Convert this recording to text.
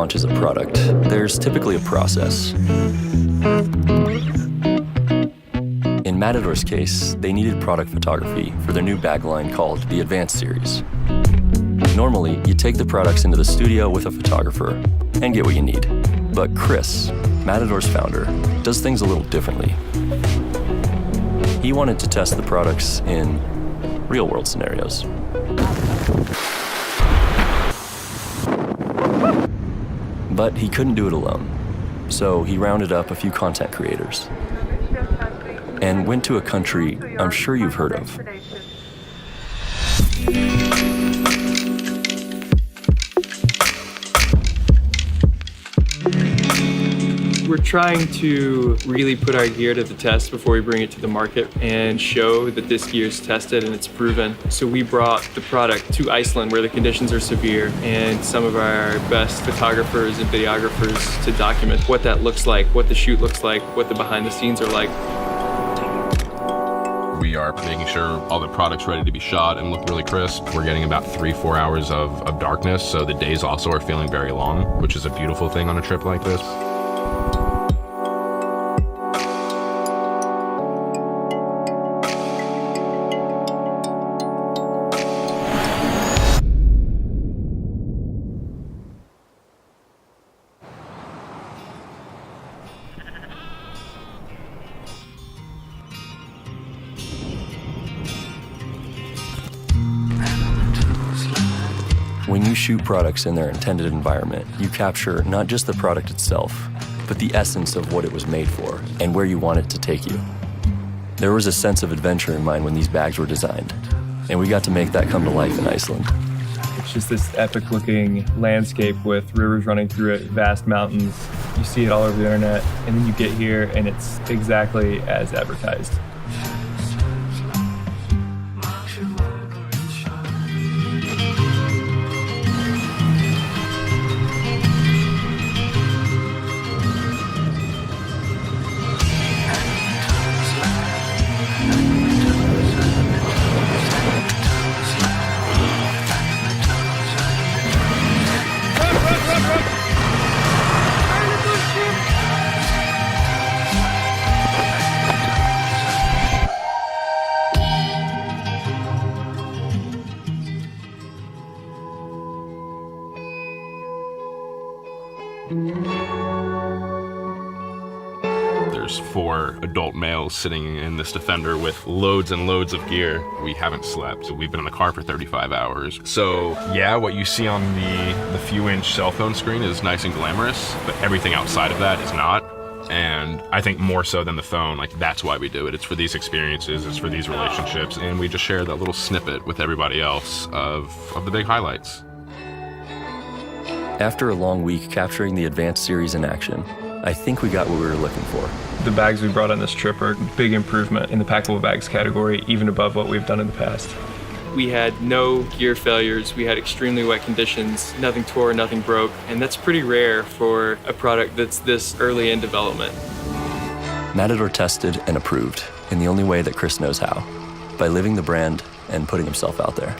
launches a product, there's typically a process. In Matador's case, they needed product photography for their new bag line called the Advanced Series. Normally, you take the products into the studio with a photographer and get what you need. But Chris, Matador's founder, does things a little differently. He wanted to test the products in real-world scenarios. But he couldn't do it alone, so he rounded up a few content creators and went to a country I'm sure you've heard of. We're trying to really put our gear to the test before we bring it to the market and show that this gear is tested and it's proven. So we brought the product to Iceland where the conditions are severe, and some of our best photographers and videographers to document what that looks like, what the shoot looks like, what the behind the scenes are like. We are making sure all the product's ready to be shot and look really crisp. We're getting about 3-4 hours of darkness, so the days also are feeling very long, which is a beautiful thing on a trip like this. When you shoot products in their intended environment, you capture not just the product itself, but the essence of what it was made for and where you want it to take you. There was a sense of adventure in mind when these bags were designed, and we got to make that come to life in Iceland. It's just this epic-looking landscape with rivers running through it, vast mountains. You see it all over the internet, and then you get here and it's exactly as advertised. There's 4 adult males sitting in this Defender with loads and loads of gear. We haven't slept. We've been in the car for 35 hours. So yeah, what you see on the few-inch cell phone screen is nice and glamorous, but everything outside of that is not. And I think more so than the phone, like that's why we do it. It's for these experiences, it's for these relationships, and we just share that little snippet with everybody else of the big highlights. After a long week capturing the Advanced Series in action, I think we got what we were looking for. The bags we brought on this trip are a big improvement in the packable bags category, even above what we've done in the past. We had no gear failures, we had extremely wet conditions, nothing tore, nothing broke, and that's pretty rare for a product that's this early in development. Matador tested and approved in the only way that Chris knows how, by living the brand and putting himself out there.